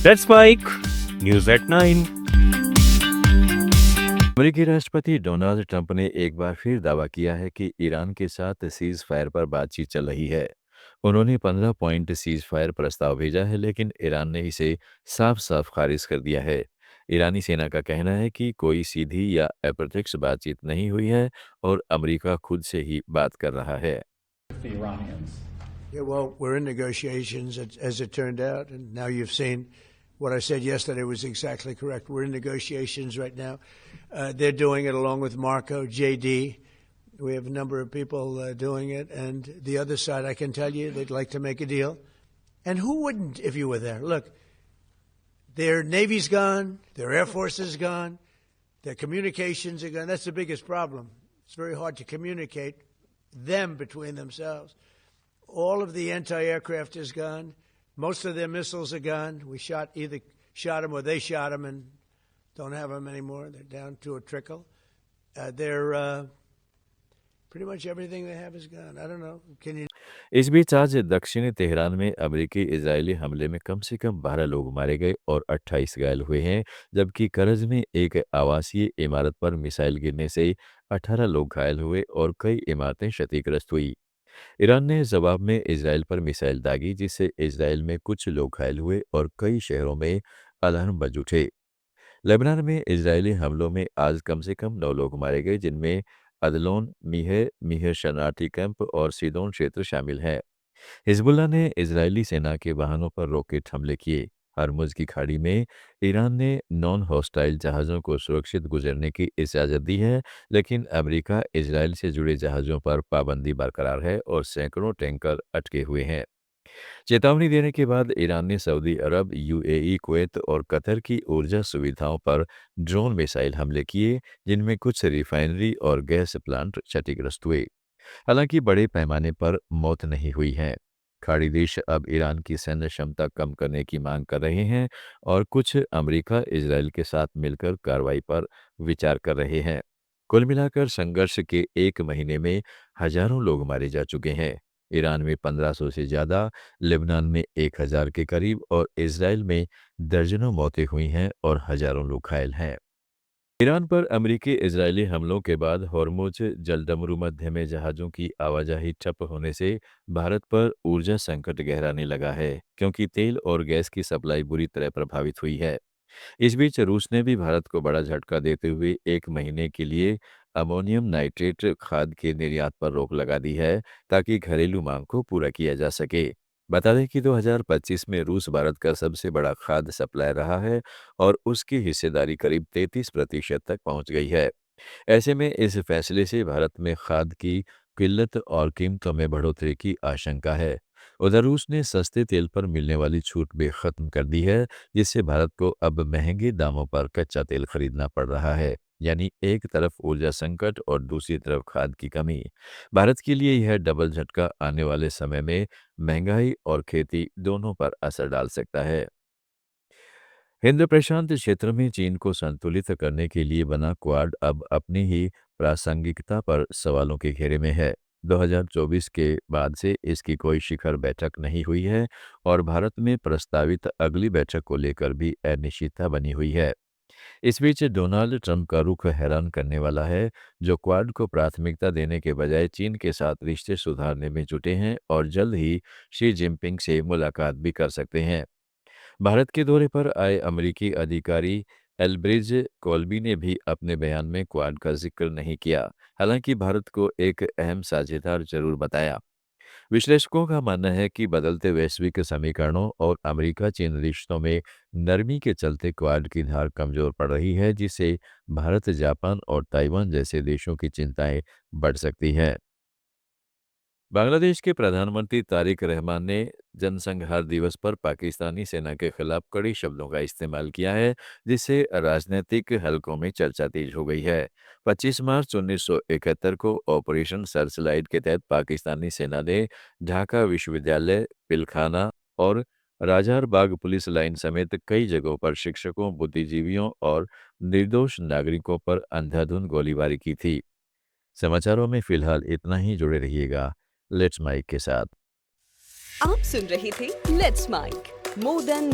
That's Mike. News at 9. अमेरिकी राष्ट्रपति Donald Trump ने एक बार फिर दावा किया है कि ईरान के साथ सीज फायर पर बातचीत चल रही है। उन्होंने 15 पॉइंट सीज फायर प्रस्ताव भेजा है, लेकिन ईरान ने इसे साफ साफ खारिज कर दिया है। ईरानी सेना का कहना है कि कोई सीधी या अप्रत्यक्ष बातचीत नहीं हुई है और अमेरिका खुद से ही बात कर रहा है। the Iranians. Yeah, well, we're in negotiations, as it turned out, and now you've seen what I said yesterday was exactly correct. We're in negotiations right now. They're doing it along with Marco, JD. We have a number of people doing it, and the other side, I can tell you, they'd like to make a deal. And who wouldn't if you were there? Look, their Navy's gone, their Air Force is gone, their communications are gone. That's the biggest problem. It's very hard to communicate them between themselves. All of the anti-aircraft is gone. Most of their missiles are gone. We either shot them or they shot them and don't have them anymore. They're down to a trickle. Pretty much everything they have is gone. I don't know. Can you? इस बीच आज दक्षिणी Tehran में अमेरिकी Israeli हमले में कम से कम 12 लोग मारे गए और 28 घायल हुए हैं, जबकि करज में एक आवासीय इमारत पर मिसाइल गिरने से 18 लोग घायल हुए और कई इमारतें क्षतिग्रस्त हुई। ईरान ने जवाब में इजराइल पर मिसाइल दागी, जिससे इजराइल में कुछ लोग घायल हुए और कई शहरों में अलार्म बज उठे। लेबनान में इजरायली हमलों में आज कम से कम 9 लोग मारे गए, जिनमें अदलोन, मीहे शरणार्थी कैंप और सीदोन क्षेत्र शामिल हैं। हिजबुल्लाह ने इजरायली सेना के वाहनों पर रॉकेट हमले किए। हरमुज की खाड़ी में ईरान ने नॉन हॉस्टाइल जहाज़ों को सुरक्षित गुजरने की इजाज़त दी है, लेकिन अमेरिका इजरायल से जुड़े जहाज़ों पर पाबंदी बरकरार है और सैकड़ों टैंकर अटके हुए हैं। चेतावनी देने के बाद ईरान ने सऊदी अरब, यूएई, कुवैत और कतर की ऊर्जा सुविधाओं पर ड्रोन मिसाइल हमले किए, जिनमें कुछ रिफाइनरी और गैस प्लांट क्षतिग्रस्त हुए। हालांकि बड़े पैमाने पर मौत नहीं हुई है। खाड़ी देश अब ईरान की सैन्य क्षमता कम करने की मांग कर रहे हैं और कुछ अमेरिका इजरायल के साथ मिलकर कार्रवाई पर विचार कर रहे हैं। कुल मिलाकर संघर्ष के एक महीने में हजारों लोग मारे जा चुके हैं। ईरान में 1500 से ज्यादा, लेबनान में 1000 के करीब और इजरायल में दर्जनों मौतें हुई हैं और हजारों लोग घायल हैं। ईरान पर अमेरिकी इजरायली हमलों के बाद हॉर्मुज जलडमरू मध्य में जहाज़ों की आवाजाही ठप होने से भारत पर ऊर्जा संकट गहराने लगा है, क्योंकि तेल और गैस की सप्लाई बुरी तरह प्रभावित हुई है। इस बीच रूस ने भी भारत को बड़ा झटका देते हुए एक महीने के लिए अमोनियम नाइट्रेट खाद के निर्यात पर रोक लगा दी है, ताकि घरेलू मांग को पूरा किया जा सके। बता दें कि 2025 में रूस भारत का सबसे बड़ा खाद्य सप्लायर रहा है और उसकी हिस्सेदारी करीब 33% तक पहुंच गई है। ऐसे में इस फैसले से भारत में खाद की किल्लत और कीमतों में बढ़ोतरी की आशंका है। उधर रूस ने सस्ते तेल पर मिलने वाली छूट भी खत्म कर दी है, जिससे भारत को अब महंगे दामों पर कच्चा तेल खरीदना पड़ रहा है। यानी एक तरफ ऊर्जा संकट और दूसरी तरफ खाद की कमी। भारत के लिए यह डबल झटका आने वाले समय में महंगाई और खेती दोनों पर असर डाल सकता है। हिंद प्रशांत क्षेत्र में चीन को संतुलित करने के लिए बना क्वाड अब अपनी ही प्रासंगिकता पर सवालों के घेरे में है। 2024 के बाद से इसकी कोई शिखर बैठक नहीं हुई है और भारत में प्रस्तावित अगली बैठक को लेकर भी अनिश्चितता बनी हुई है। इस बीच डोनाल्ड ट्रंप का रुख हैरान करने वाला है, जो क्वाड को प्राथमिकता देने के बजाय चीन के साथ रिश्ते सुधारने में जुटे हैं और जल्द ही शी जिनपिंग से मुलाकात भी कर सकते हैं। भारत के दौरे पर आए अमेरिकी अधिकारी एल्ब्रिज कोल्बी ने भी अपने बयान में क्वाड का जिक्र नहीं किया, हालांकि भारत को एक अहम साझेदार जरूर बताया। विश्लेषकों का मानना है कि बदलते वैश्विक समीकरणों और अमेरिका चीन रिश्तों में नरमी के चलते क्वाड की धार कमजोर पड़ रही है, जिससे भारत, जापान और ताइवान जैसे देशों की चिंताएं बढ़ सकती हैं। बांग्लादेश के प्रधानमंत्री तारिक रहमान ने जनसंहार दिवस पर पाकिस्तानी सेना के खिलाफ कड़ी शब्दों का इस्तेमाल किया है, जिससे राजनीतिक हलकों में चर्चा तेज हो गई है। 25 मार्च 1971 को ऑपरेशन सर्चलाइट के तहत पाकिस्तानी सेना ने ढाका विश्वविद्यालय, पिलखाना और राजार बाग पुलिस लाइन समेत कई जगहों पर शिक्षकों, बुद्धिजीवियों और निर्दोष नागरिकों पर अंधाधुंध गोलीबारी की थी। समाचारों में फिलहाल इतना ही। जुड़े रहिएगा लेट्स माइक के साथ। आप सुन रहे थे लेट्स माइक मोर देन